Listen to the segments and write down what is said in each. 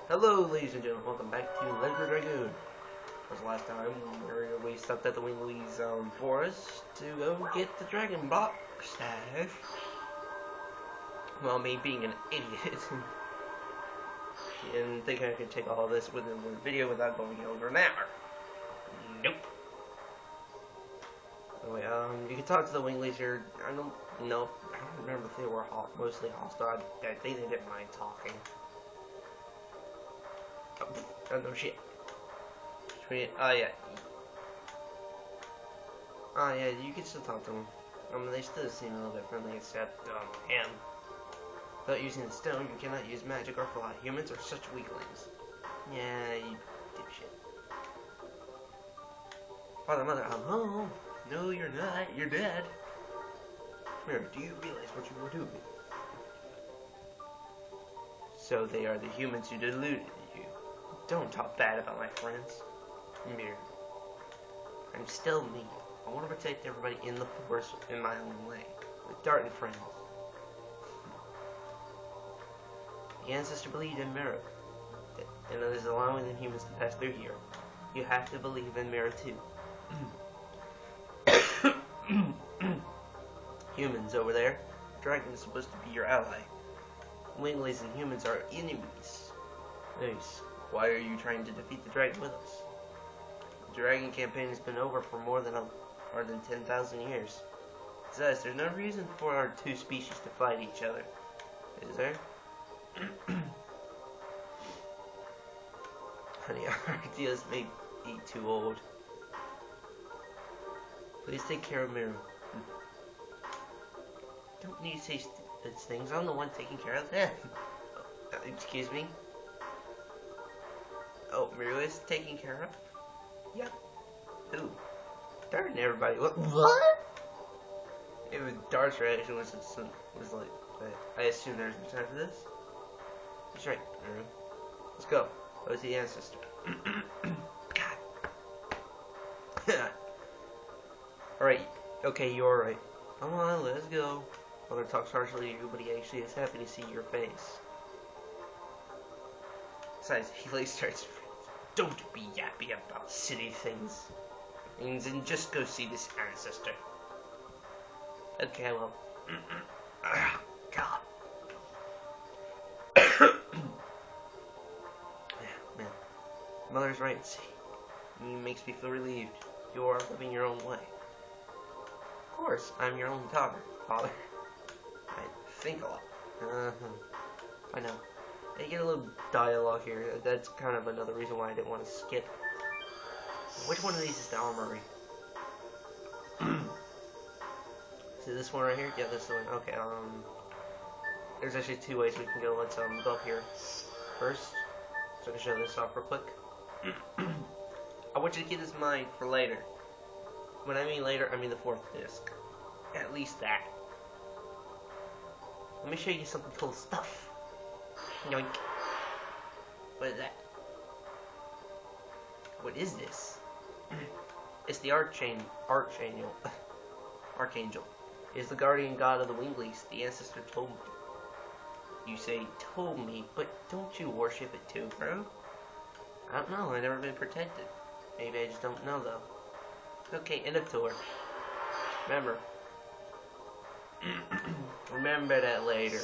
Hello, ladies and gentlemen. Welcome back to Dragoon. As last time, where we stopped at the Wingly's forest to go get the dragon block staff. Well, me being an idiot and thinking I could take all this within one video without going over an hour. Nope. Anyway, you can talk to the Winglies here. I don't know. I don't remember if they were mostly hostile. I think they didn't mind talking. Oh no shit. Oh yeah. Oh yeah, you can still talk to them. They still seem a little bit friendly, except him. Without using the stone, you cannot use magic or fly. Humans are such weaklings. Yeah, you dipshit. Father, mother, I'm home. No, you're not. You're dead. Here, do you realize what you were doing? So they are the humans who deluded you. Don't talk bad about my friends. Mirror. I'm still me. I want to protect everybody in the forest in my own way. With Dart and friends. The ancestor believed in Mirror. And it is allowing the humans to pass through here. You have to believe in Mirror too. Humans over there. Dragon is supposed to be your ally. Winglies and humans are enemies. Nice. Why are you trying to defeat the dragon with us? The dragon campaign has been over for more than 10,000 years. Besides, there's no reason for our two species to fight each other. Is there? Honey, our ideas may be too old. Please take care of Miru. Don't need to say stupid things. I'm the one taking care of them. Excuse me? Oh, Miru is taking care of? Yep. Who? Darn everybody. What? It was Dart's reaction was like, I assume there's no time for this. That's right, Miru. Let's go. Go see the ancestor. God. Alright. Okay, you're alright. Come on, let's go. Father talks harshly to you, but he actually is happy to see your face. Besides, he like starts. Don't be yappy about silly things. And just go see this ancestor. Okay, well. God. Man. Mother's right, see. It makes me feel relieved. You are living your own way. Of course, I'm your only daughter, Father. I think a lot. I know. I get a little dialogue here. That's kind of another reason why I didn't want to skip. Which one of these is the armory? Is it this one right here? Yeah, this one. Okay, there's actually two ways we can go. Let's go up here first. So I can show this off real quick. I want you to keep this in mind for later. When I mean later, I mean the fourth disc. At least that. Let me show you some cool stuff. Yoink. What is that? What is this? It's the Archangel. Archangel. It is the guardian god of the Winglies. The ancestor told me. You say told me, but don't you worship it too, bro? I don't know. I've never been protected. Maybe I just don't know though. Okay, end of tour. Remember. Remember that later.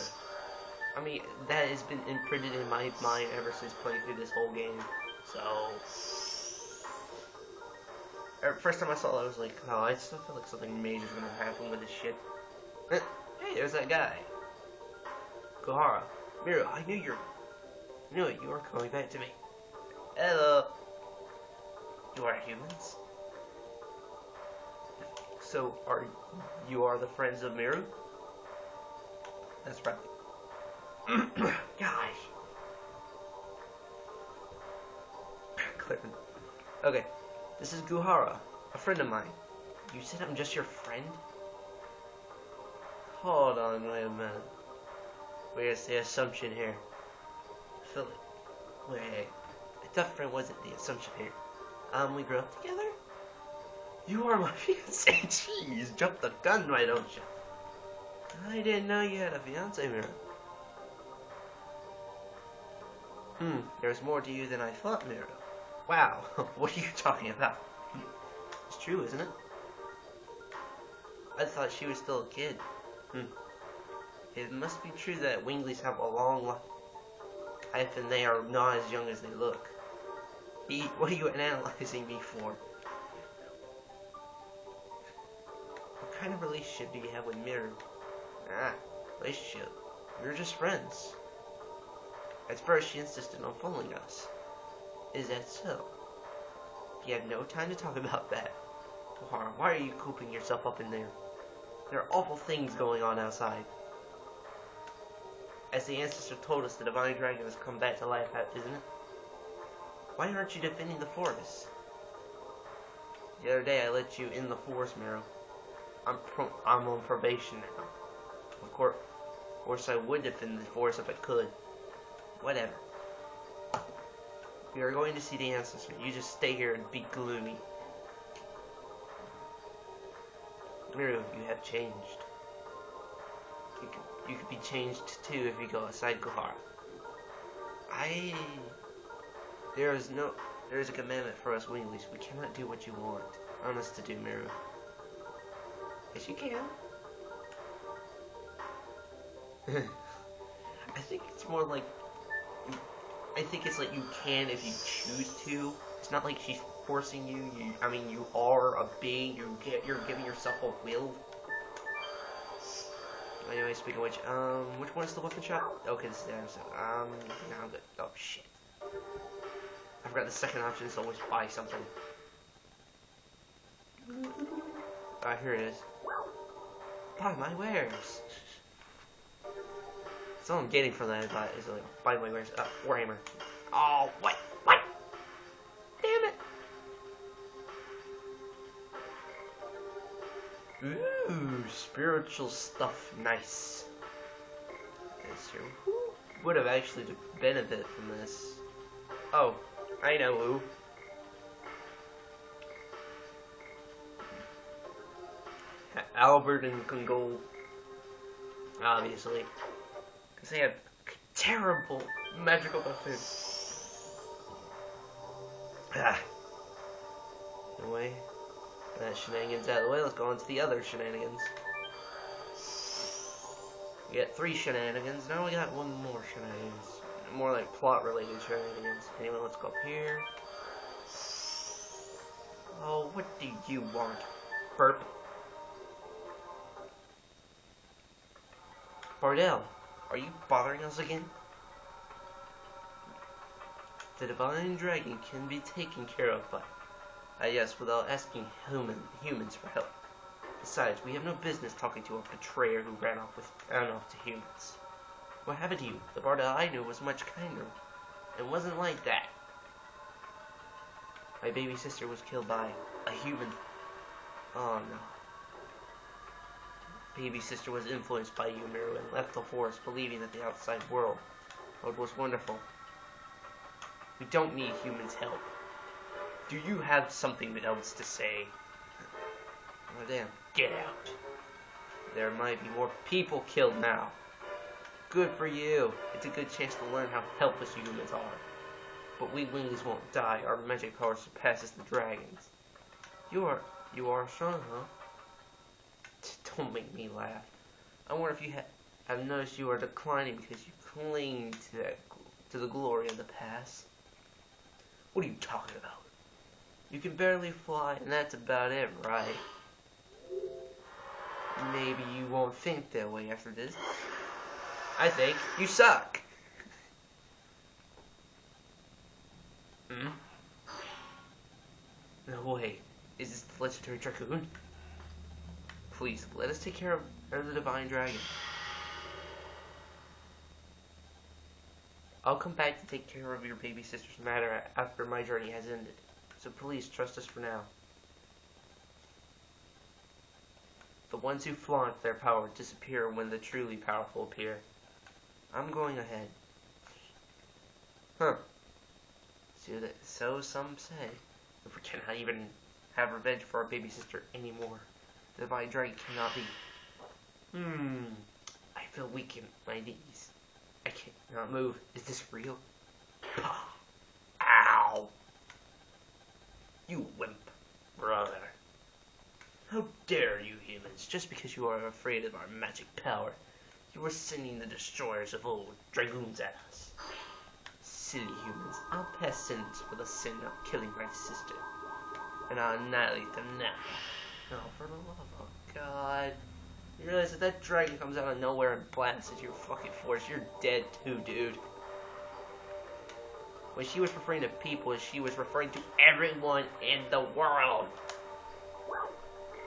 I mean, that has been imprinted in my mind ever since playing through this whole game. So, first time I saw it, I was like, oh, I still feel like something major is gonna happen with this shit. Hey, there's that guy. Gohara. Miru, I knew it, you are coming back to me. Hello. You are humans? So, you are the friends of Miru? That's right. Gosh. Clinton. Okay, this is Guhara, a friend of mine. You said I'm just your friend? Hold on, wait a minute. Where's the assumption here? Philip. Wait. I thought friend wasn't the assumption here. We grew up together? You are my fiance. Jeez, jump the gun, why don't you? I didn't know you had a fiance, Mira. There's more to you than I thought, Miro. Wow, what are you talking about? It's true, isn't it? I thought she was still a kid. It must be true that Wingleys have a long life and they are not as young as they look. What are you analyzing me for? What kind of relationship do you have with Miro? Relationship. We were just friends. At first, she insisted on following us. Is that so? You have no time to talk about that. Why are you cooping yourself up in there? There are awful things going on outside. As the ancestor told us, the divine dragon has come back to life, isn't it? Why aren't you defending the forest? The other day I let you in the forest, Miro. I'm on probation now. Of course I would defend the forest if I could. Whatever. We are going to see the ancestor. You just stay here and be gloomy. Miro, you have changed. You could be changed too if you go outside Gohara. There is a commandment for us Wingleys. We cannot do what you want us to do, Miro. Yes, you can. I think it's more like I think it's like you can if you choose to. It's not like she's forcing you. You are a being. You're giving yourself a will. Anyway, speaking of which one is the weapon shop? Okay, this is the episode. Now I'm good. Oh shit. I forgot the second option is always buy something. Here it is. Buy my wares. That's all I'm getting from that is like, buy my wares. Warhammer. Oh, what? Damn it. Ooh, spiritual stuff. Nice. Who would have actually benefited from this? Oh, I know who. Albert and Kungol. Obviously. Because they have terrible magical buffets. Anyway, that shenanigans out of the way, let's go on to the other shenanigans. We got 3 shenanigans, now we got 1 more shenanigans. More like plot related shenanigans. Anyway, let's go up here. Oh, what do you want? Burp. Bardell, are you bothering us again? The divine dragon can be taken care of by, yes, without asking humans for help. Besides, we have no business talking to a betrayer who ran off to humans. What happened to you? The Bardell I knew was much kinder. It wasn't like that. My baby sister was killed by a human. Oh no. Baby sister was influenced by you, Miro, and left the forest believing that the outside world was wonderful. We don't need humans' help. Do you have something else to say? Oh damn, get out. There might be more people killed now. Good for you. It's a good chance to learn how helpless humans are. But we Wingleys won't die. Our magic power surpasses the dragons. You are strong, huh? Don't make me laugh. I wonder if you have noticed you are declining because you cling to the glory of the past. What are you talking about? You can barely fly, and that's about it, right? Maybe you won't think that way after this. I think you suck. No way. Is this the legendary Dragoon? Please, let us take care of the divine dragon. I'll come back to take care of your baby sister's matter after my journey has ended. So please, trust us for now. The ones who flaunt their power disappear when the truly powerful appear. I'm going ahead. Huh. So some say. If we cannot even have revenge for our baby sister anymore, the divine dragon cannot be. I feel weak in my knees. I cannot move. Is this real? Pah! Ow! You wimp, brother. How dare you humans, just because you are afraid of our magic power, you are sending the destroyers of old Dragoons at us. Silly humans, I'll pass sentence for the sin of killing my sister, and I'll annihilate them now. No, for the love of God. You realize if that dragon comes out of nowhere and blasts at your fucking force, you're dead too, dude. When she was referring to people, she was referring to everyone in the world.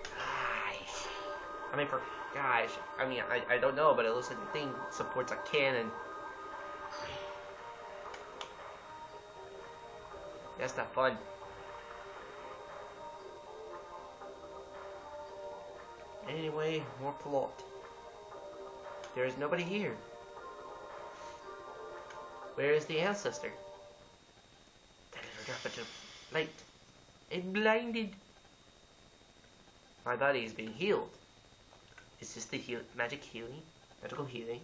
Guys. I mean, for guys, I don't know, but it looks like the thing supports a cannon. That's not fun. Anyway, more plot. There is nobody here. Where is the ancestor? That little drop of light. It blinded. My body is being healed. Is this the magical healing?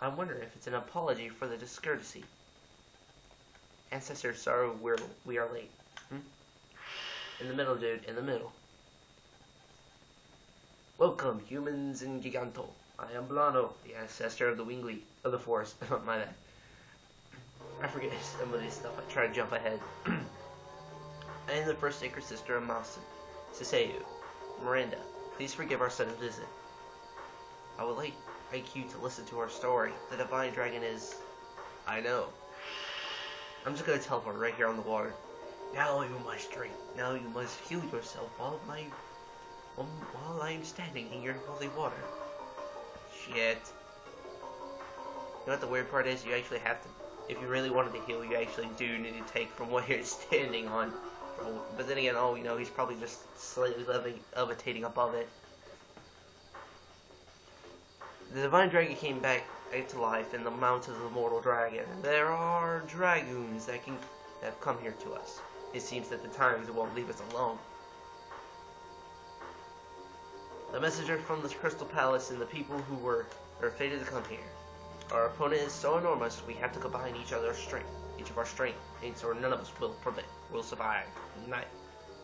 I wonder if it's an apology for the discourtesy. Ancestor, sorry we are late. In the middle, dude, in the middle. Welcome, humans in Giganto. I am Blano, the ancestor of the forest. My bad. I forget some of this stuff. I try to jump ahead. I am the first sacred sister of Mausen, Siseu. Miranda, please forgive our sudden visit. I would like you to listen to our story. The divine dragon is... I know. I'm just gonna teleport right here on the water. Now you must drink. Now you must heal yourself while I am standing in your holy water. Shit. You know what the weird part is? You actually have to, if you really wanted to heal, you actually do need to take from what you're standing on. But then again, oh, you know, he's probably just slightly levitating above it. The divine dragon came back to life in the mountains of the mortal dragon. There are dragoons that have come here to us. It seems that the times won't leave us alone. The messenger from the Crystal Palace and the people who are fated to come here. Our opponent is so enormous, we have to combine each of our strength, and so none of us will survive.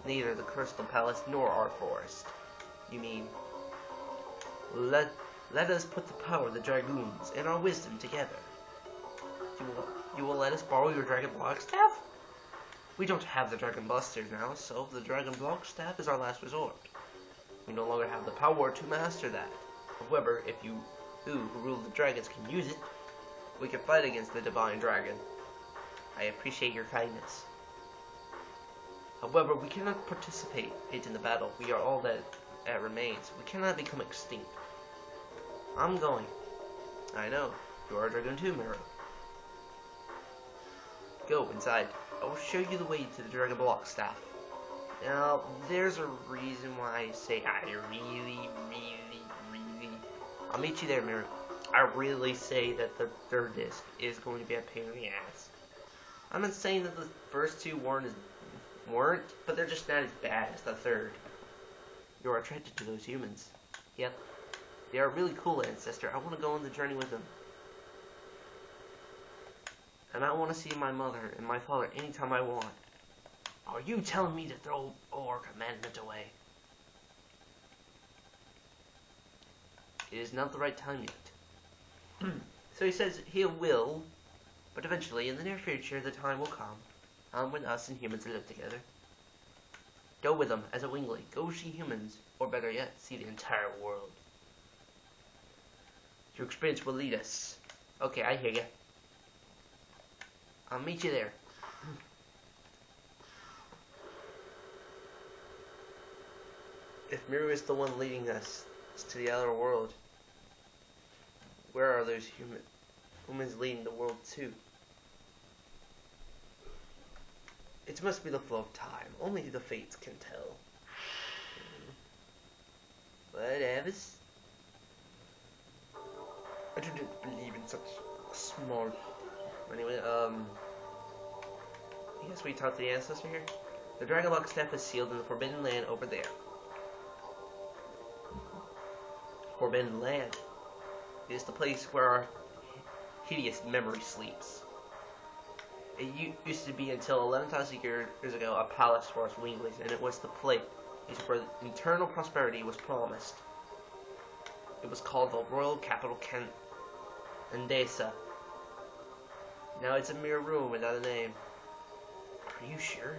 Neither the Crystal Palace nor our forest. You mean, let us put the power of the Dragoons and our wisdom together. You will let us borrow your Dragon Block Staff? We don't have the Dragon Busters now, so the Dragon Block Staff is our last resort. We no longer have the power to master that. However, if you who rule the dragons can use it, we can fight against the divine dragon. I appreciate your kindness. However, we cannot participate in the battle. We are all that remains. We cannot become extinct. I'm going. I know. You are a Dragoon too, Miro. Go inside. I will show you the way to the Dragon Block Staff. Now, there's a reason why I say I really... I'll meet you there, Miro. I really say that the third disc is going to be a pain in the ass. I'm not saying that the first two weren't, but they're just not as bad as the third. You're attracted to those humans. Yep. They are really cool, ancestor. I want to go on the journey with them. And I want to see my mother and my father anytime I want. Are you telling me to throw our commandment away? It is not the right time yet. So he says he will, but eventually, in the near future, the time will come when us and humans live together. Go with them as a wingling. Go see humans, or better yet, see the entire world. Your experience will lead us. Okay, I hear ya. I'll meet you there. If Miru is the one leading us to the outer world, where are those humans leading the world to? It must be the flow of time. Only the fates can tell. Whatever. I didn't believe in such small... Anyway, yes, we talked to the ancestor here. The Dragon Block Staff is sealed in the Forbidden Land over there. Forbidden Land. It is the place where our hideous memory sleeps. used to be until 11,000 years ago a palace for us Winglies, and it was the place where eternal prosperity was promised. It was called the Royal Capital Kandessa. Now it's a mere ruin without a name. Are you sure?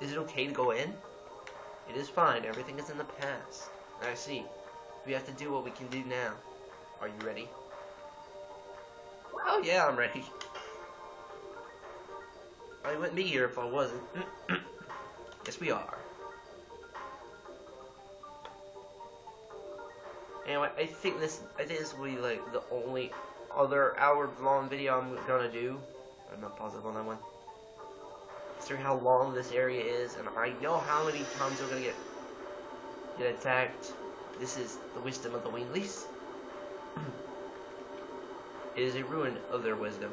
Is it okay to go in? It is fine. Everything is in the past. I see. We have to do what we can do now. Are you ready? Oh yeah, I'm ready. I wouldn't be here if I wasn't. Yes, we are. Anyway, I think this will be like the only other hour-long video I'm gonna do. I'm not positive on that one. Considering how long this area is, and I know how many times we're gonna get attacked. This is the wisdom of the Winglies. It is a ruin of their wisdom.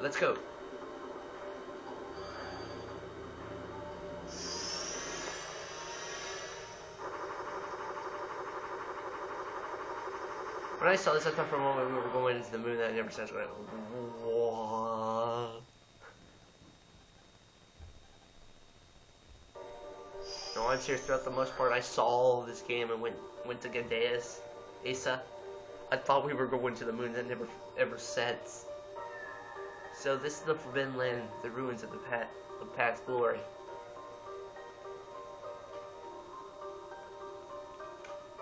Let's go. When I saw this, I thought for a moment we were going into the moon. That never says what. No, I'm serious. Throughout the most part, I saw this game and went to Kandessa. I thought we were going to the moon. That never ever sets. So this is the Forbidden Land, the ruins of the past glory.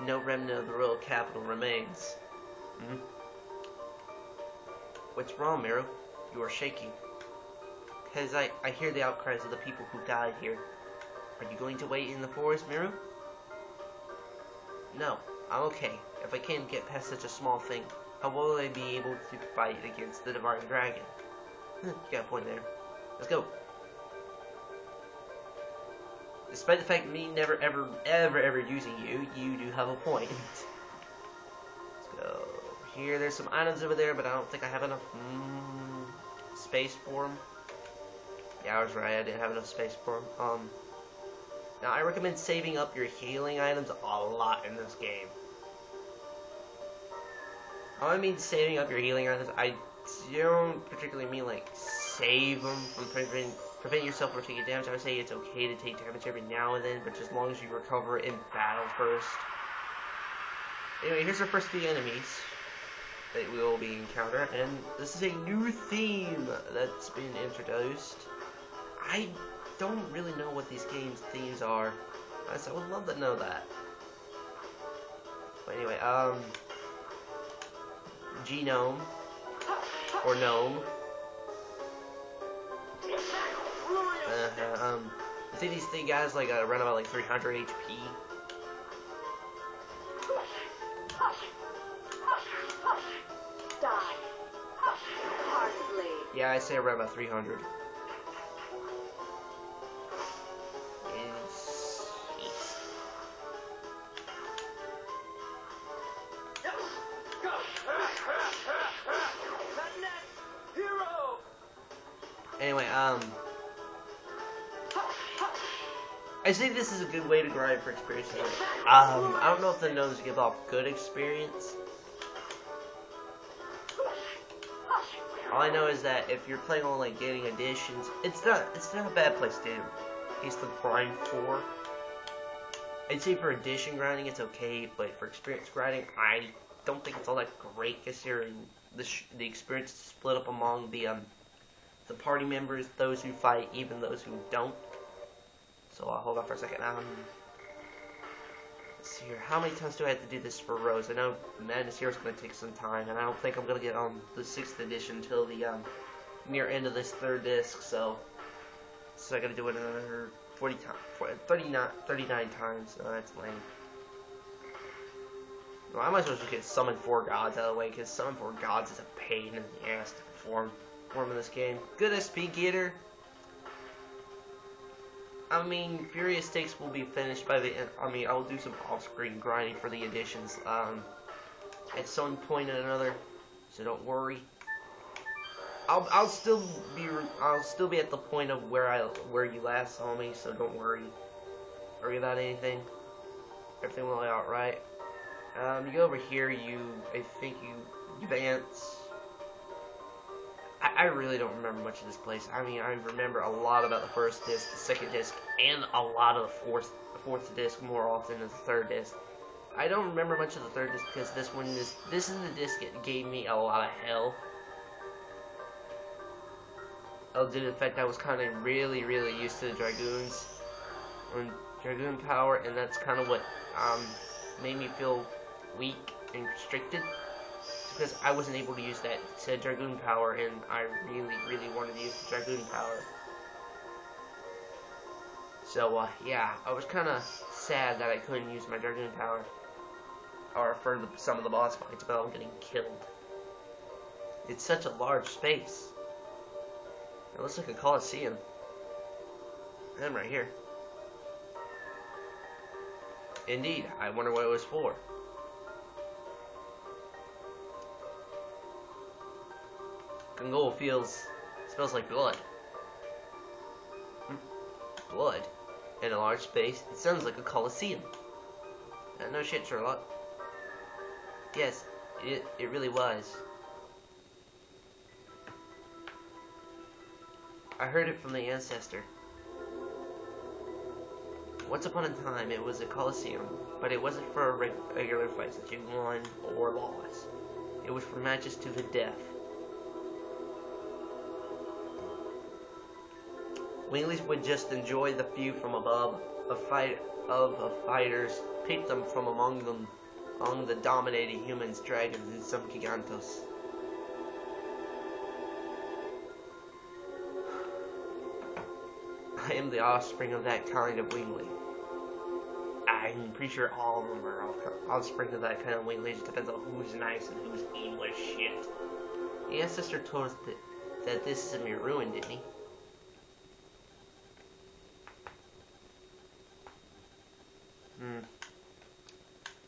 No remnant of the royal capital remains. What's wrong, Miro? You are shaking. Because I hear the outcries of the people who died here. Are you going to wait in the forest, Miro? No, I'm okay. If I can't get past such a small thing, how will I be able to fight against the divine dragon? You got a point there. Let's go. Despite the fact of me never ever using you, you do have a point. Let's go here. There's some items over there, but I don't think I have enough space for them. Yeah, I was right. I didn't have enough space for them. Now I recommend saving up your healing items a lot in this game. How I mean saving up your healing items, I don't particularly mean like save them from prevent yourself from taking damage. I would say it's okay to take damage every now and then, but just as long as you recover in battle first. Anyway, here's our first 3 enemies that we will be encountering, and this is a new theme that's been introduced. I don't really know what these games' themes are, so I would love to know that. But anyway, Genome, or Gnome. I think these 3 guys like run about like 300 HP. Yeah, I say around about 300. Anyway, I think this is a good way to grind for experience. I don't know if the gnomes give off good experience. All I know is that if you're playing on like getting additions, it's not a bad place to grind for. I'd say for addition grinding it's okay, but for experience grinding, I don't think it's all that great considering the experience is split up among the party members, those who fight, even those who don't. So I'll hold on for a second. Let's see here. How many times do I have to do this for Rose? I know Madness here is going to take some time, and I don't think I'm going to get on the 6th edition until the near end of this 3rd disc. So I got to do it another 39 times. That's lame. Well, I might as well just get Summon 4 Gods out of the way, because Summon 4 Gods is a pain in the ass to perform in this game. Good SP Gator. I mean, Furious Takes will be finished by the end. I mean, I'll do some off-screen grinding for the additions at some point or another, so don't worry. I'll still be at the point of where you last saw me, so don't worry about anything. Everything will be alright. You go over here. I think you advance. I really don't remember much of this place. I mean, I remember a lot about the first disc, the second disc, and a lot of the fourth disc more often than the third disc. I don't remember much of the third disc because this is the disc that gave me a lot of hell. Due to the fact I was kind of really used to the Dragoons and Dragoon power, and that's kind of what made me feel weak and restricted, because I wasn't able to use that Dragoon power, and I really wanted to use the Dragoon power. So yeah, I was kind of sad that I couldn't use my Dragoon power, or for some of the boss fights, but I'm getting killed. It's such a large space. It looks like a coliseum. I'm right here. Indeed, I wonder what it was for. Gungo smells like blood. Blood in a large space. It sounds like a coliseum. No shit, Sherlock. Yes, it really was. I heard it from the ancestor. Once upon a time, it was a coliseum, but it wasn't for regular fights that you won or lost. It was for matches to the death. Winglies would just enjoy the view from above. Fighters picked them from among the dominating humans, dragons, and some gigantos. I am the offspring of that kind of Wingly. I'm pretty sure all of them are offspring of that kind of Wingly. It just depends on who's nice and who's evil as shit. The ancestor told us that this is a mere ruin, didn't he?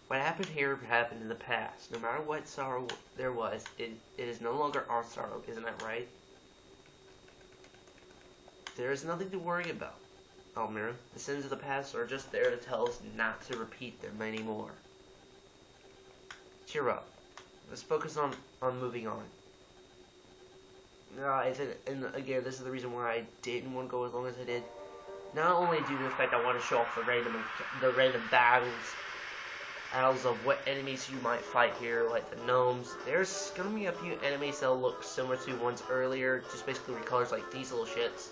What happened here happened in the past. No matter what sorrow there was, it is no longer our sorrow, isn't that right? There is nothing to worry about, Almira. The sins of the past are just there to tell us not to repeat them anymore. Cheer up. Let's focus on moving on. And again, this is the reason why I didn't want to go as long as I did. Not only due to the fact I want to show off the random battles of what enemies you might fight here, like the gnomes. There's gonna be a few enemies that'll look similar to ones earlier, just basically recolors like these little shits.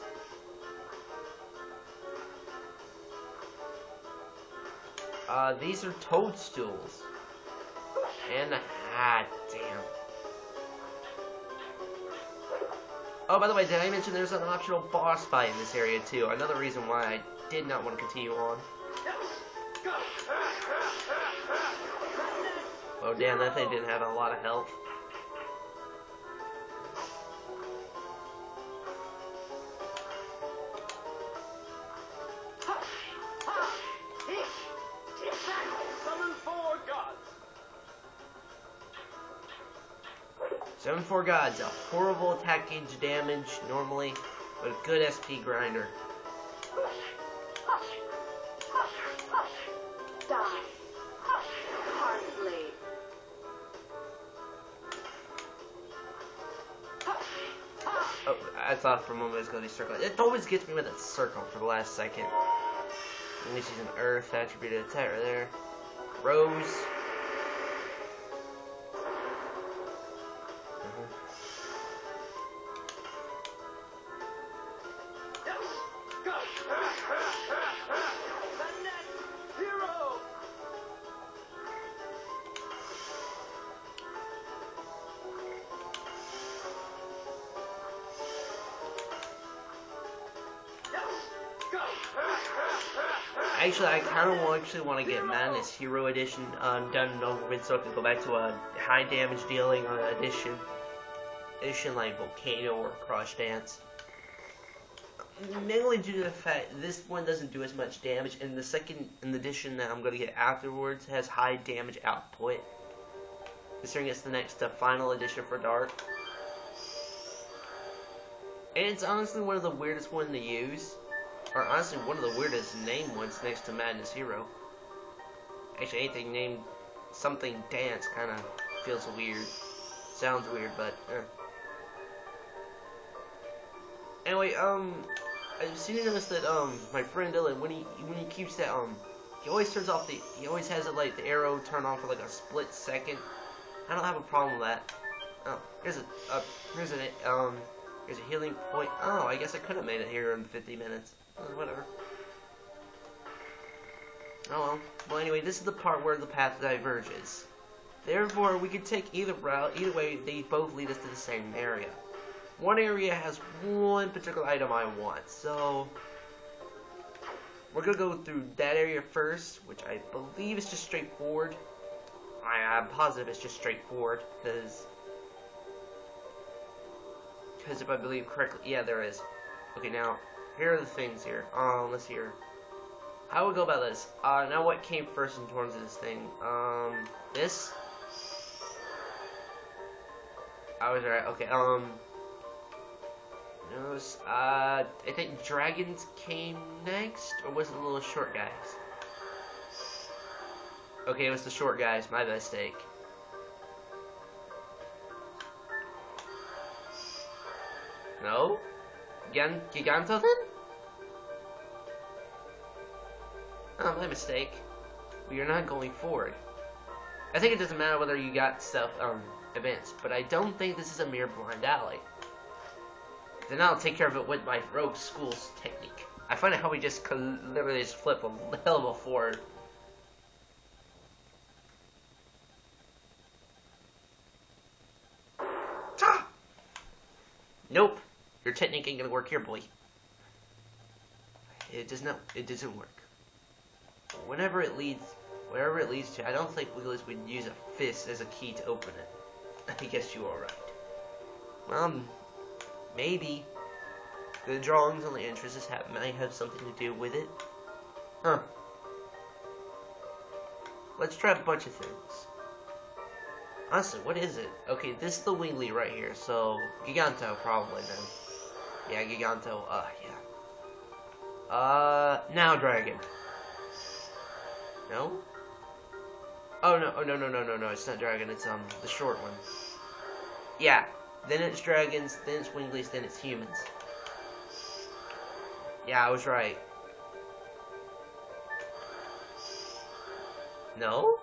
These are toadstools. And damn. Oh, by the way, did I mention there's an optional boss fight in this area too? Another reason why I did not want to continue on. Oh damn, that thing didn't have a lot of health. Summon 4 gods, a horrible attack gauge damage normally, but a good SP grinder. Oh, I thought for a moment it was going to be circle. It always gets me with that circle for the last second. At least she's an earth attributed attack right there. Rose. Actually, I kind of want to get Madness Hero Edition done and over with, so I can go back to a high damage dealing edition like Volcano or Crush Dance. Mainly due to the fact this one doesn't do as much damage, and the edition that I'm going to get afterwards has high damage output. Considering it's the next final edition for Dark. And it's honestly one of the weirdest ones to use. Or honestly, one of the weirdest named ones next to Madness Hero. Actually, anything named something dance kind of feels weird. Sounds weird, but Anyway, I've seen you notice that my friend Dylan, when he keeps that he always turns off he always has it like the arrow turn on for like a split second. I don't have a problem with that. Oh, here's a healing point. Oh, I guess I could have made it here in 50 minutes. Whatever. Oh well. Well, anyway, this is the part where the path diverges. Therefore, we could take either route. Either way, they both lead us to the same area. One area has one particular item I want, so we're gonna go through that area first, which I believe is just straightforward. I'm positive it's just straightforward, because if I believe correctly, yeah, there is. Okay, now here are the things here. Let's see here. How would we go about this? Now what came first in terms of this thing? This. I was right. Okay. I think dragons came next, or was it the little short guys? Okay, it was the short guys. My mistake. No? Giganto then? Oh, my mistake. We are not going forward. I think it doesn't matter whether you got stuff advanced, but I don't think this is a mere blind alley. Then I'll take care of it with my rogue school's technique. I find it how we just literally just flip a hell of a forward. Ah! Nope. Your technique ain't gonna work here, boy. It doesn't work. Wherever it leads to, I don't think Wiggles would use a fist as a key to open it. I guess you are right. Maybe the drawings on the entrances might have something to do with it. Huh. Let's try a bunch of things. Honestly, what is it? Okay, this is the Wingly right here, so Giganto probably then. Yeah, Giganto, yeah. Now Dragon. No? Oh no, it's not Dragon, it's the short one. Yeah, then it's dragons, then it's Winglies, then it's humans. Yeah, I was right. No?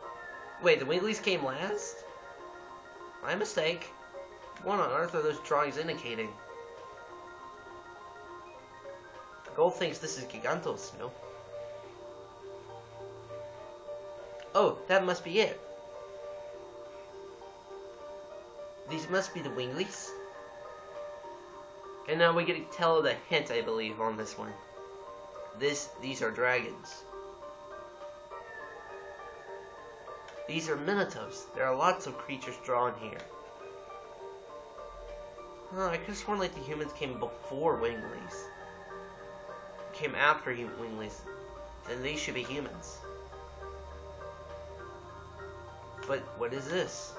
Wait, the Winglies came last? My mistake. What on earth are those drawings indicating? Gold thinks this is Gigantos, no? Oh, that must be it. These must be the Winglies. And now we get to tell the hint, I believe, on this one. These are dragons. These are Minotaurs. There are lots of creatures drawn here. Oh, I could have sworn like the humans came before Winglies. Came after Winglies. Then these should be humans. But what is this?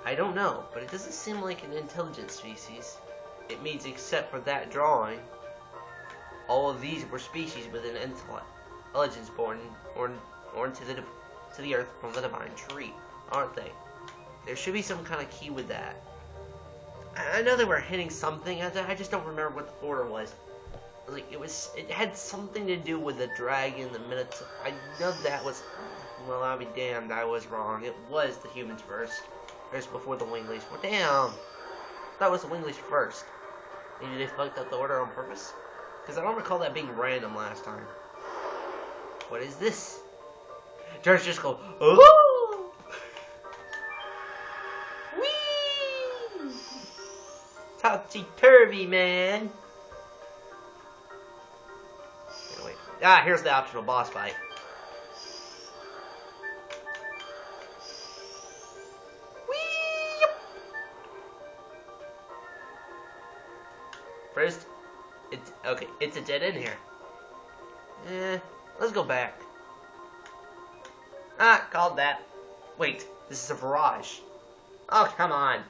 I don't know, but it doesn't seem like an intelligent species. It means except for that drawing, all of these were species with an intelligence born to the earth from the divine tree, aren't they? There should be some kind of key with that. I know they were hitting something. I just don't remember what the order was. Like it had something to do with the dragon, the Minotaur. I know that was. Well, I'll be damned. I was wrong. It was the humans first. First before the Winglies. Well, damn. That was the Winglies first. Maybe they fucked up the order on purpose? Because I don't recall that being random last time. What is this? George just go, oh! Whee! Topsy-turvy, man. Wait. Ah, here's the optional boss fight. First, it's a dead end here. Let's go back. Ah, called that. Wait, this is a barrage. Oh, come on.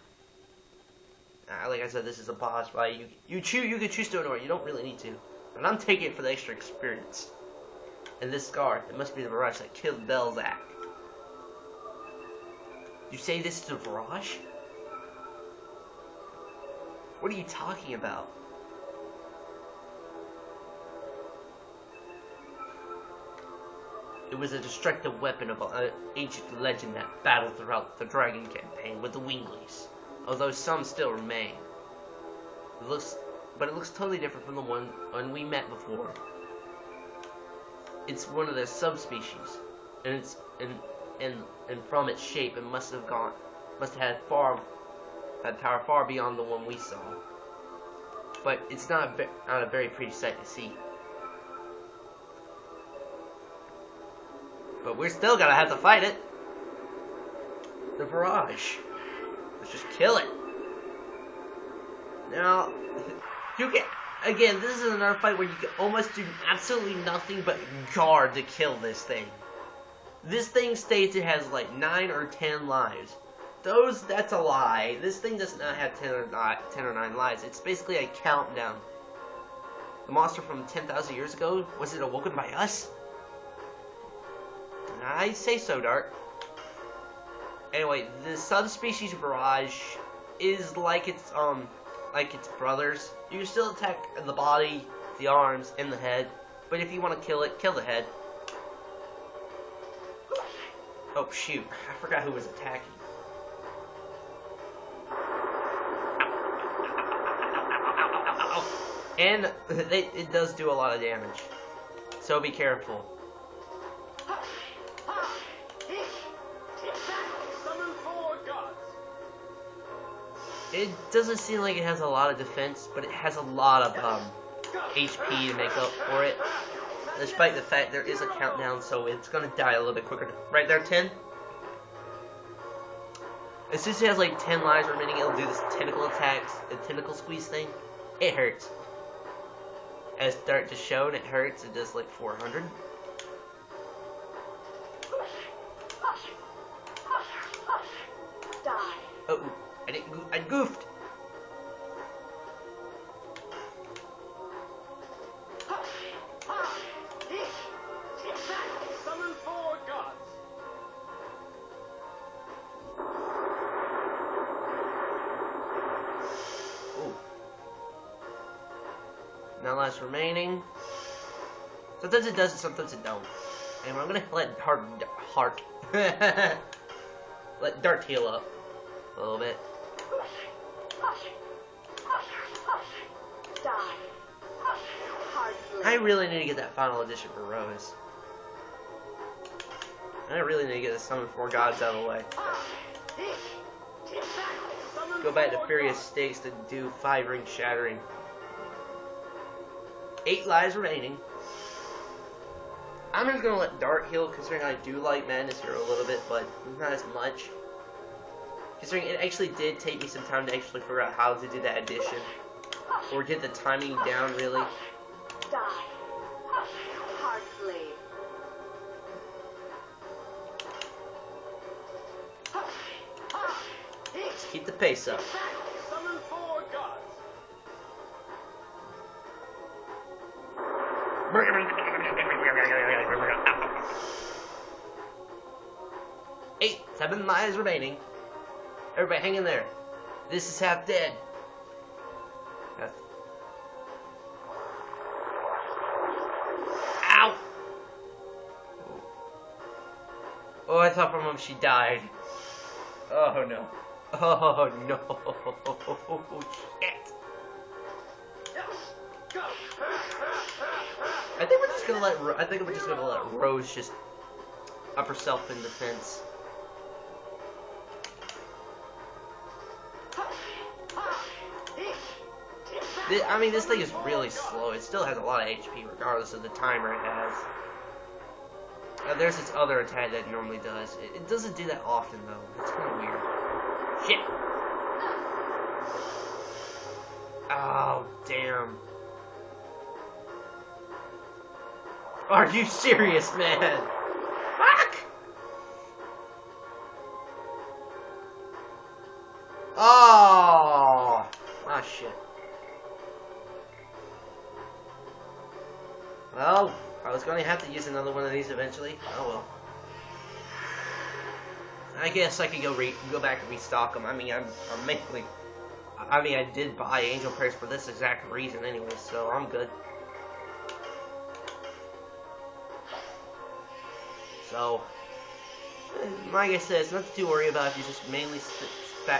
Like I said, this is a boss fight. You can choose to ignore it. You don't really need to. But I'm taking it for the extra experience. And this scar, it must be the barrage that killed Belzak. You say this is a barrage? What are you talking about? It was a destructive weapon of an ancient legend that battled throughout the Dragon campaign with the Wingleys, although some still remain. It looks totally different from the one we met before. It's one of their subspecies, and from its shape, it must have had power far beyond the one we saw. But it's not a very pretty sight to see. But we're still gonna have to fight it. The barrage. Let's just kill it. Now, you can, again, this is another fight where you can almost do absolutely nothing but guard to kill this thing. This thing states it has like 9 or 10 lives. That's a lie. This thing does not have 10 or 9 lives. It's basically a countdown. The monster from 10,000 years ago, was it awoken by us? I say so, Dart. Anyway, the subspecies barrage is like its brothers. You can still attack the body, the arms, and the head, but if you want to kill it, kill the head. Oh shoot, I forgot who was attacking. And it does do a lot of damage, so be careful. It doesn't seem like it has a lot of defense, but it has a lot of HP to make up for it. Despite the fact there is a countdown, so it's gonna die a little bit quicker. Right there, 10. As soon as it has like 10 lives remaining, it'll do this tentacle attacks, the tentacle squeeze thing. It hurts. As Dart just showed, it hurts. It does like 400. Oh, I goofed. Summon 4 gods. Ooh. Now last remaining. Sometimes it does, sometimes it don't. And I'm gonna let let Dart heal up a little bit. I really need to get that final edition for Rose. I really need to get the Summon 4 Gods out of the way. Go back to Furious Stakes to do 5 ring shattering. 8 lives remaining. I'm just gonna let Dart heal, considering I do like Madness Hero a little bit, but not as much. Considering it actually did take me some time to actually figure out how to do that addition. Or get the timing down, really. Let's keep the pace up. Summon 4 gods. 7 lives remaining. Everybody hang in there. This is half dead. Ow! Oh, I thought for a moment she died. Oh no. Oh no. Shit. I think we're just gonna let Rose just up herself in defense. I mean, this thing is really slow. It still has a lot of HP regardless of the timer it has. Now, there's this other attack that it normally does. It doesn't do that often, though. It's kind of weird. Shit! Oh, damn. Are you serious, man? Fuck! Oh! Ah, shit. Well, I was going to have to use another one of these eventually. Oh well. I guess I could go back and restock them. I mean, I'm mainly I mean, I did buy Angel Prayers for this exact reason anyway, so I'm good. So, like I said, it's nothing to worry about if you just mainly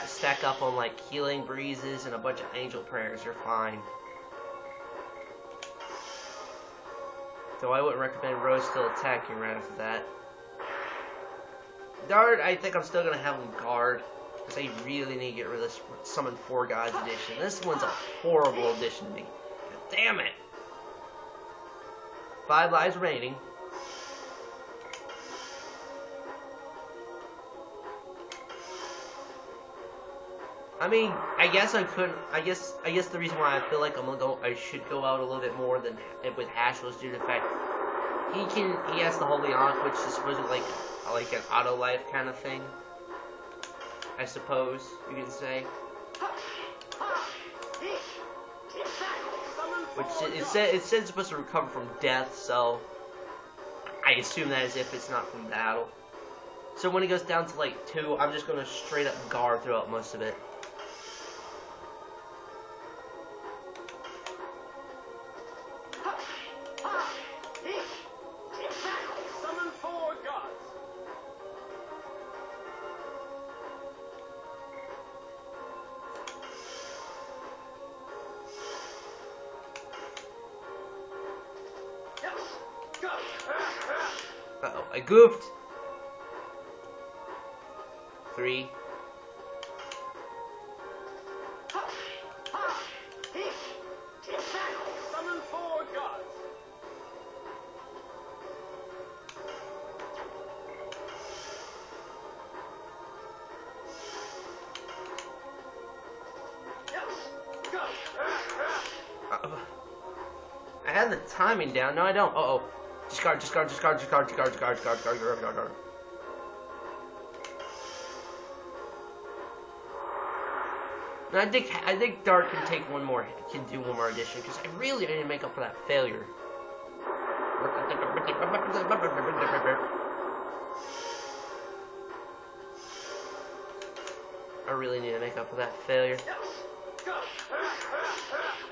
stack up on like healing breezes and a bunch of Angel Prayers, you're fine. So I wouldn't recommend Rose still attacking right after that. Dart, I think I'm still going to have him guard, because I really need to get rid of this Summon 4 Gods edition. This one's a horrible addition to me. God damn it! 5 lives remaining. I mean, I guess I couldn't. I guess the reason why I feel like I should go out a little bit more than with Ash was due to the fact he has the Holy Ankh, which is supposedly like an auto life kind of thing. I suppose you can say. Which it said it's supposed to recover from death, so I assume that as if it's not from battle. So when it goes down to like 2, I'm just gonna straight up guard throughout most of it. Summon 4 gods. Uh-oh, I goofed! 3. Summon 4 gods. I had the timing down. No, I don't. Uh-oh. Discard. No, I think Dark can take one more, can do one more addition, because I really need to make up for that failure. I really need to make up for that failure.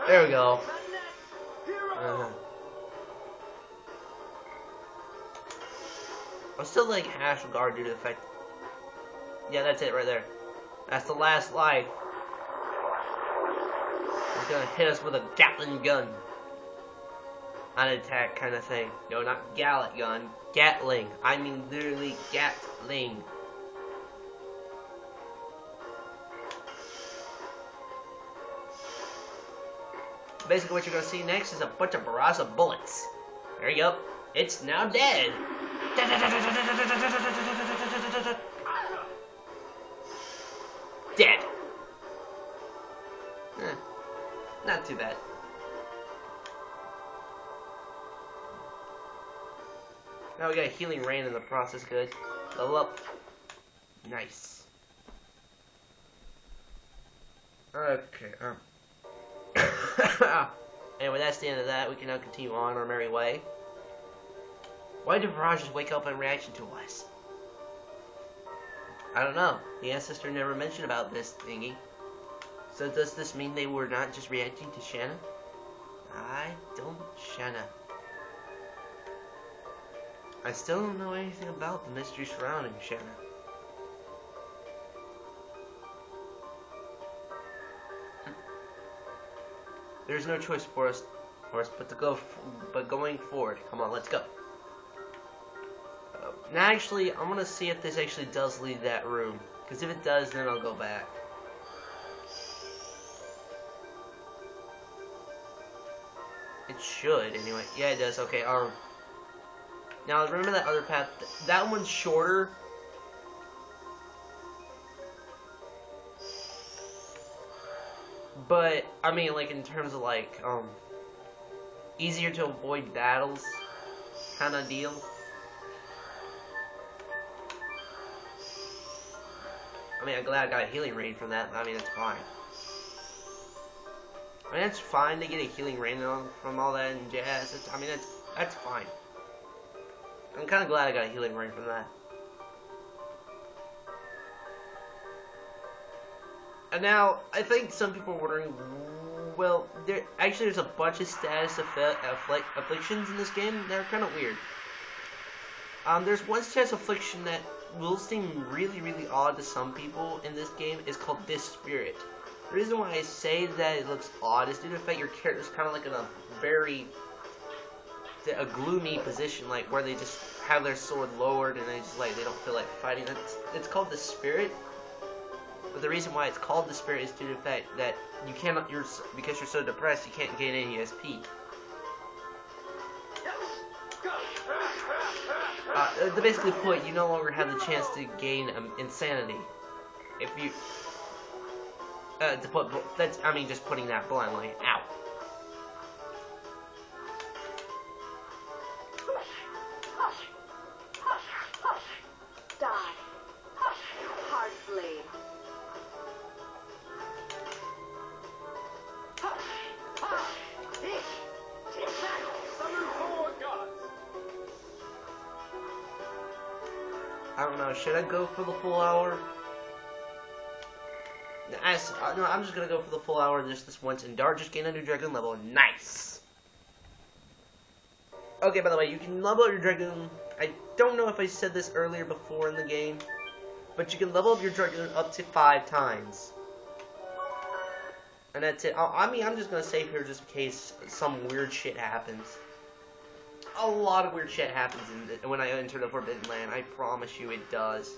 There we go. I'm still like Ash Guard due to the fact. Yeah, that's it right there. That's the last life. He's gonna hit us with a Gatling gun. An attack kind of thing. No, not Gallet gun. Gatling. I mean literally Gatling. Basically what you're gonna see next is a bunch of Barraza bullets. There you go. It's now dead. Dead. Not too bad. Now we got a healing rain in the process. Good. Level up. Nice. Okay. Anyway, that's the end of that. We can now continue on our merry way. Why did Mirage just wake up in reaction to us? I don't know. The ancestor never mentioned about this thingy. So does this mean they were not just reacting to Shanna? I don't Shanna. I still don't know anything about the mystery surrounding Shanna. There's no choice for us but going forward. Come on, let's go. Now, actually, I'm gonna see if this actually does lead that room. Because if it does, then I'll go back. It should, anyway. Yeah, it does. Okay, now, remember that other path? That one's shorter. But, I mean, like, in terms of, like, easier to avoid battles kind of deal. I mean, I'm glad I got a healing rain from that. I mean, it's fine. I mean, it's fine to get a healing rain from all that and jazz. I mean, that's fine. I'm kind of glad I got a healing rain from that. And now, I think some people are wondering, well, there's a bunch of status afflictions in this game that are kind of weird. There's one status affliction that will seem really, really odd to some people in this game. It's called This Spirit. The reason why I say that it looks odd is due to the fact your character's kind of like in a gloomy position, like where they just have their sword lowered and they don't feel like fighting. It's called the Spirit. But the reason why it's called the Spirit is due to the fact that because you're so depressed, you can't gain any SP. To basically put, you no longer have the chance to gain insanity. If you just putting that bluntly. Ow. I don't know, should I go for the full hour? No, I'm just gonna go for the full hour just this once, and Dart just gained a new Dragoon level. Nice! Okay, by the way, you can level up your Dragoon. I don't know if I said this earlier before in the game, but you can level up your Dragoon up to 5 times. And that's it. I'm just gonna save here just in case some weird shit happens. A lot of weird shit happens when I enter the Forbidden Land. I promise you it does.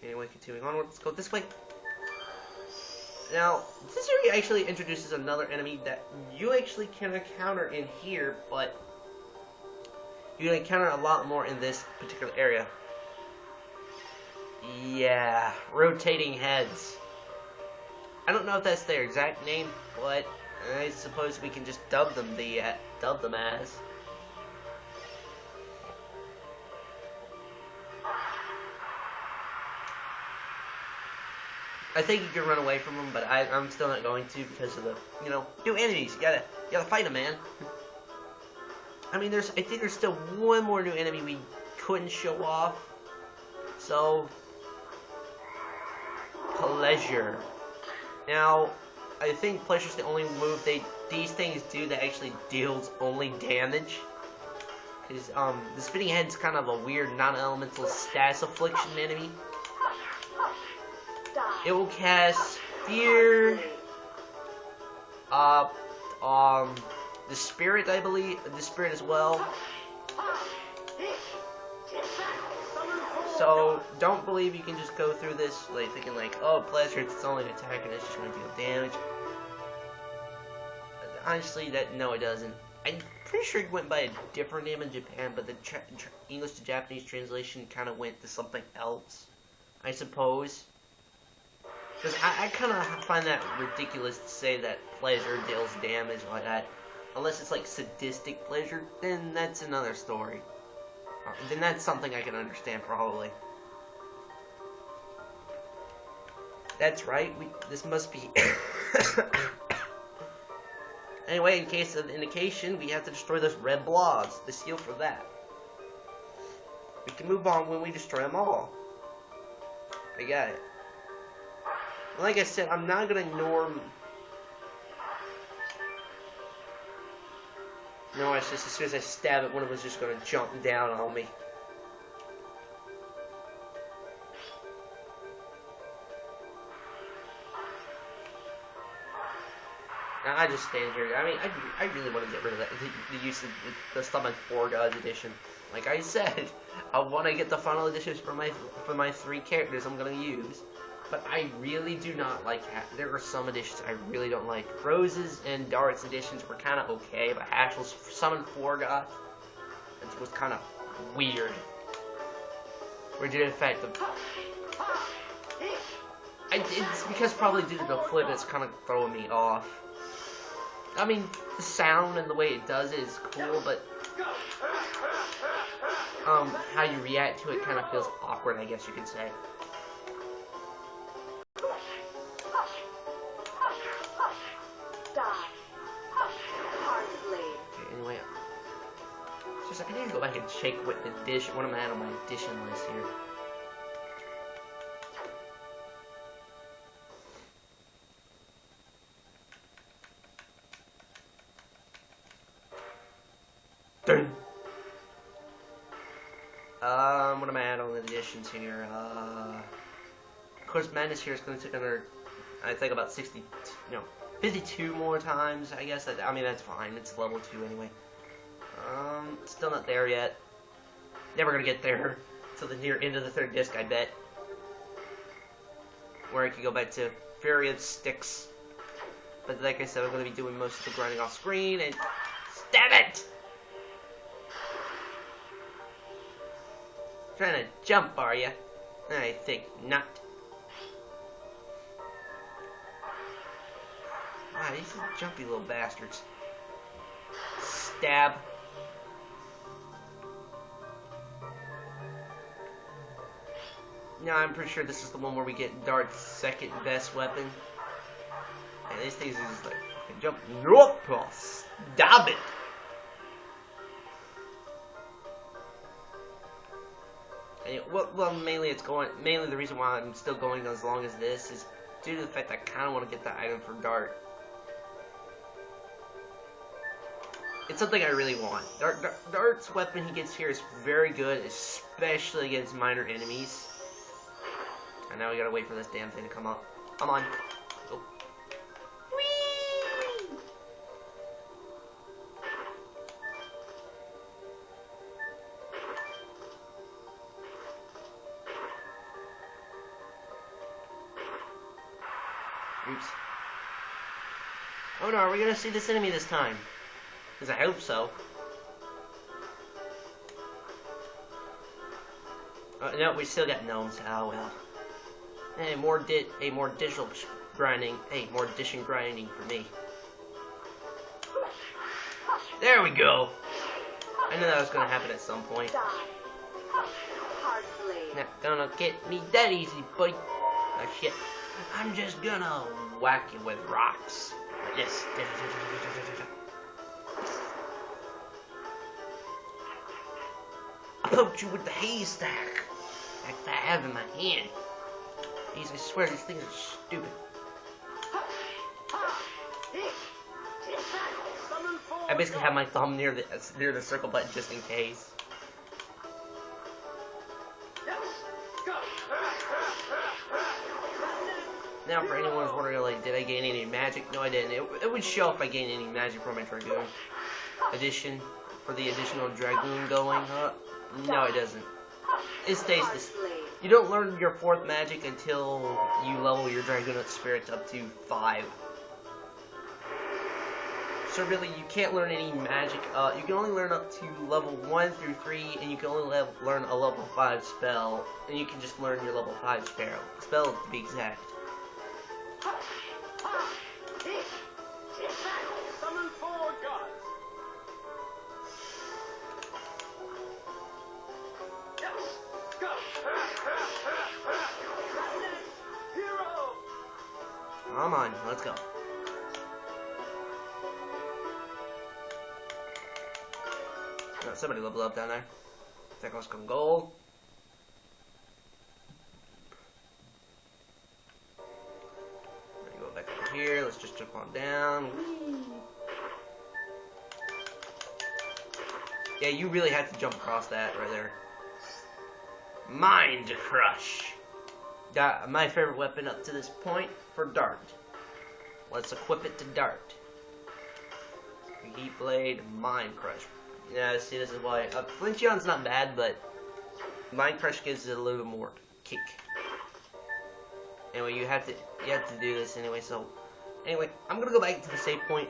Anyway, continuing onward, let's go this way. Now, this area actually introduces another enemy that you actually can encounter in here, but you can encounter a lot more in this particular area. Yeah, rotating heads. I don't know if that's their exact name, but I suppose we can just dub them as. I think you can run away from them, but I'm still not going to because of the, new enemies. You gotta fight them, man. I mean, I think there's still one more new enemy we couldn't show off. So, Pleasure. Now, I think Pleasure's the only move these things do that actually deals only damage. Because, the Spinning Head's kind of a weird non-elemental status affliction enemy. It will cast Fear, the Spirit, I believe, the Spirit as well. So, don't believe you can just go through this, thinking oh, Pleasure, it's only an attack and it's just going to deal damage. Honestly, no, it doesn't. I'm pretty sure it went by a different name in Japan, but the English to Japanese translation kind of went to something else, I suppose. Because I kind of find that ridiculous to say that Pleasure deals damage like that. Unless it's sadistic pleasure, then that's another story. Then that's something I can understand, probably. That's right, this must be... Anyway, in case of indication, we have to destroy those red blobs. The seal for that. We can move on when we destroy them all. I got it. Like I said, I'm not gonna ignore... No, it's just as soon as I stab it, one of them's just gonna jump down on me. Now, I just stand here. I mean, I really want to get rid of that. The use of the Summon 4 Gods edition. Like I said, I want to get the final editions for my 3 characters I'm gonna use. But I really do not like. There are some editions I really don't like. Rose's and Dart's editions were kind of okay, but Hashel's Summon 4 Gods, it was kind of weird. Or due to the fact of, it's because probably due to the flip, it's kind of throwing me off. I mean, the sound and the way it does it is cool, but how you react to it kind of feels awkward, I guess you could say. I need to go back and check what edition, what I'm at on my edition list here. Dang. What am I at on the editions here? Of course, Madness here is going to take another, I think about 52 more times. I guess I mean that's fine. It's level 2 anyway. Still not there yet. Never gonna get there till the near end of the 3rd disc, I bet. Where I could go back to various sticks. But like I said, I'm gonna be doing most of the grinding off screen and stab it! Trying to jump, are ya? I think not. Wow, these are jumpy little bastards. Stab. Now I'm pretty sure this is the one where we get Dart's 2nd best weapon. And these things are just like, jump. Nope! Stab it! And well, mainly the reason why I'm still going as long as this is due to the fact that I kind of want to get the item for Dart. It's something I really want. Dart's weapon he gets here is very good, especially against minor enemies. And now we gotta wait for this damn thing to come up. Come on. Go. Whee! Oops. Oh no, are we gonna see this enemy this time? Because I hope so. No, we still got gnomes. Oh well. Hey, more digital grinding. Hey, more addition grinding for me. There we go. I knew that was gonna happen at some point. Not gonna get me that easy, buddy. Oh shit. I'm just gonna whack you with rocks. Yes. I poked you with the haystack. Like I have in my hand. I swear these things are stupid. I basically have my thumb near the circle button just in case. Now, for anyone who's wondering, like, did I gain any magic? No, I didn't. It would show if I gained any magic from my Dragoon edition for the additional Dragoon going. No, it doesn't. It stays this. You don't learn your 4th magic until you level your Dragoon spirits up to 5. So really, you can't learn any magic. You can only learn up to level 1 through 3, and you can only learn a level 5 spell, and you can just learn your level 5 spell to be exact. Summon 4 gods. Come on, let's go. Oh, somebody leveled up down there. That goes some gold. Go back over here. Let's just jump on down. Whee! Yeah, you really have to jump across that right there. Mind Crush. Got my favorite weapon up to this point for Dart. Let's equip it to Dart. Heat Blade, Mind Crush. Yeah, see, this is why Flinchion's not bad, but Mind Crush gives it a little more kick. Anyway, you have to do this anyway. So, anyway, I'm gonna go back to the save point.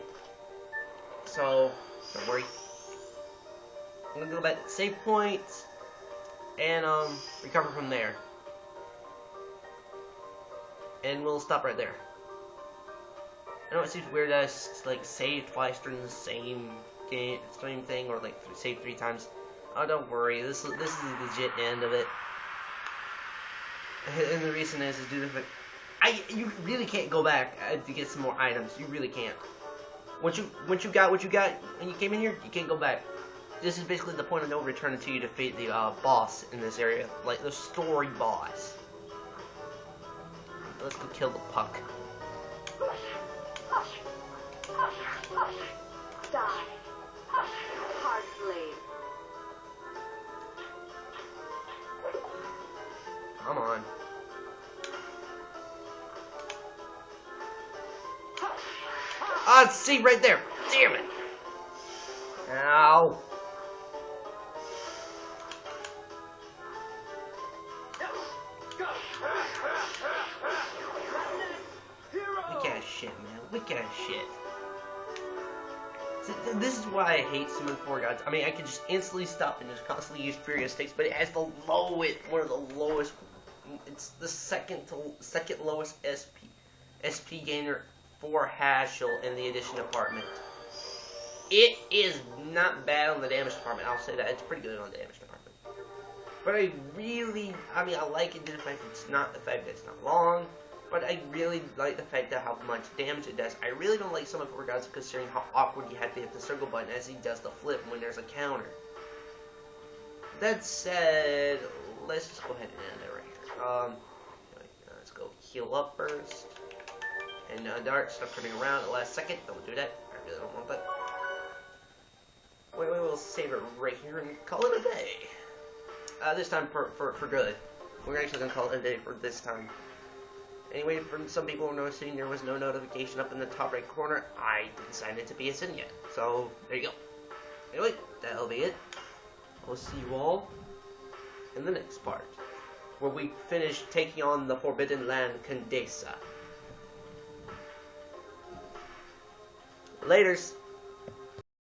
So, don't worry. I'm gonna go back to the save point and recover from there. And we'll stop right there. I know it seems weird that I like save twice during the same game, same thing, or like save 3 times. Oh, don't worry. This is the legit end of it. And the reason is due to the fact you really can't go back to get some more items. You really can't. Once you got what you got when you came in here, you can't go back. this is basically the point of no return until you defeat the boss in this area, like the story boss. Let's go kill the puck. Die. Hard slave. Come on. Ah, see right there. Damn it. Ow. Weak ass shit, man. Weak ass shit. See, this is why I hate Summon 4 Gods. I mean, I can just instantly stop and just constantly use Furious Stakes, but it has the lowest, one of the lowest. It's the second lowest SP gainer for Haschel in the edition department. It is not bad on the damage department. I'll say that it's pretty good on the damage department. But I like it. The fact it's not the fact that it's not long. But I really like the fact that how much damage it does. I really don't like Summon 4 Gods considering how awkward you have to hit the circle button as he does the flip when there's a counter. That said, let's just go ahead and end it right here. Let's go heal up first. And Dart, stop turning around at the last second. Don't do that. I really don't want that. Wait, we'll save it right here and call it a day. This time for good. We're actually going to call it a day for this time. Anyway, for some people who are noticing there was no notification up in the top right corner, I decided to be a sin yet. So, there you go. Anyway, that'll be it. We'll see you all in the next part, where we finish taking on the Forbidden Land Kandessa. Laters.